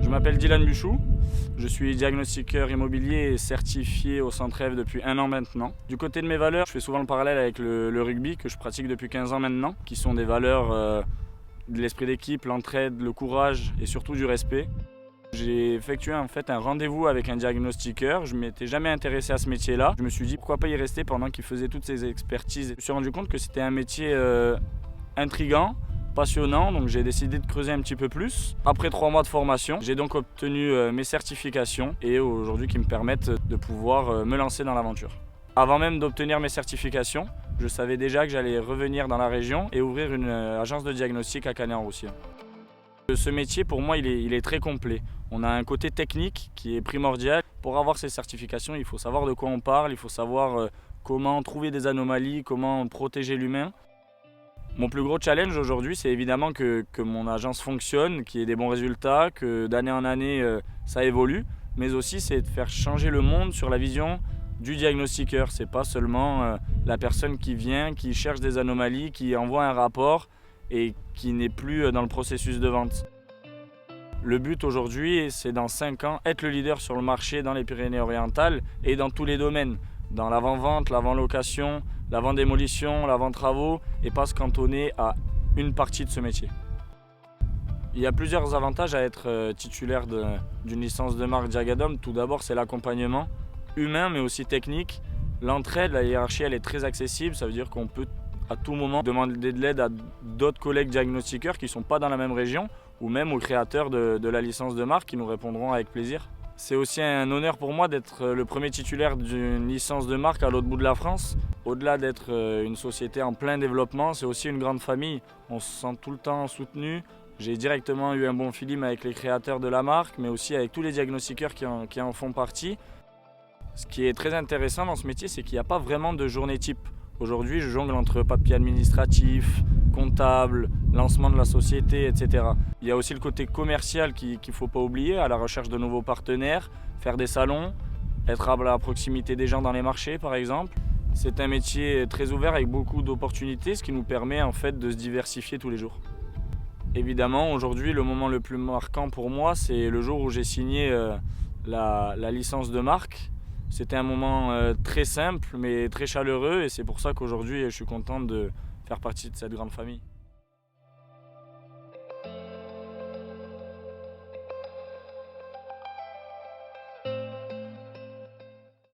Je m'appelle Dylan Buchou, je suis diagnostiqueur immobilier et certifié au Centre F depuis 1 an maintenant. Du côté de mes valeurs, je fais souvent le parallèle avec le rugby que je pratique depuis 15 ans maintenant, qui sont des valeurs de l'esprit d'équipe, l'entraide, le courage et surtout du respect. J'ai effectué en fait un rendez-vous avec un diagnostiqueur, je ne m'étais jamais intéressé à ce métier-là. Je me suis dit pourquoi pas y rester pendant qu'il faisait toutes ses expertises. Je me suis rendu compte que c'était un métier intriguant, passionnant, donc j'ai décidé de creuser un petit peu plus. Après 3 mois de formation, j'ai donc obtenu mes certifications et aujourd'hui qui me permettent de pouvoir me lancer dans l'aventure. Avant même d'obtenir mes certifications, je savais déjà que j'allais revenir dans la région et ouvrir une agence de diagnostic à Canet-en-Roussillon. Ce métier, pour moi, il est très complet. On a un côté technique qui est primordial. Pour avoir ces certifications, il faut savoir de quoi on parle, il faut savoir comment trouver des anomalies, comment protéger l'humain. Mon plus gros challenge aujourd'hui, c'est évidemment que mon agence fonctionne, qu'il y ait des bons résultats, que d'année en année, ça évolue. Mais aussi, c'est de faire changer le monde sur la vision du diagnostiqueur. C'est pas seulement la personne qui vient, qui cherche des anomalies, qui envoie un rapport et qui n'est plus dans le processus de vente. Le but aujourd'hui, c'est dans 5 ans, être le leader sur le marché dans les Pyrénées-Orientales et dans tous les domaines. Dans l'avant-vente, l'avant-location, l'avant-démolition, l'avant-travaux et pas se cantonner à une partie de ce métier. Il y a plusieurs avantages à être titulaire d'une licence de marque Diagadome. Tout d'abord, c'est l'accompagnement humain mais aussi technique. L'entraide, la hiérarchie, elle est très accessible. Ça veut dire qu'on peut à tout moment demander de l'aide à d'autres collègues diagnostiqueurs qui ne sont pas dans la même région ou même aux créateurs de la licence de marque qui nous répondront avec plaisir. C'est aussi un honneur pour moi d'être le premier titulaire d'une licence de marque à l'autre bout de la France. Au-delà d'être une société en plein développement, c'est aussi une grande famille. On se sent tout le temps soutenu. J'ai directement eu un bon feeling avec les créateurs de la marque, mais aussi avec tous les diagnostiqueurs qui en font partie. Ce qui est très intéressant dans ce métier, c'est qu'il n'y a pas vraiment de journée type. Aujourd'hui, je jongle entre papier administratif, comptable, lancement de la société, etc. Il y a aussi le côté commercial qu'il ne faut pas oublier, à la recherche de nouveaux partenaires, faire des salons, être à la proximité des gens dans les marchés par exemple. C'est un métier très ouvert avec beaucoup d'opportunités, ce qui nous permet en fait de se diversifier tous les jours. Évidemment, aujourd'hui, le moment le plus marquant pour moi, c'est le jour où j'ai signé la licence de marque. C'était un moment très simple mais très chaleureux et c'est pour ça qu'aujourd'hui je suis content de faire partie de cette grande famille.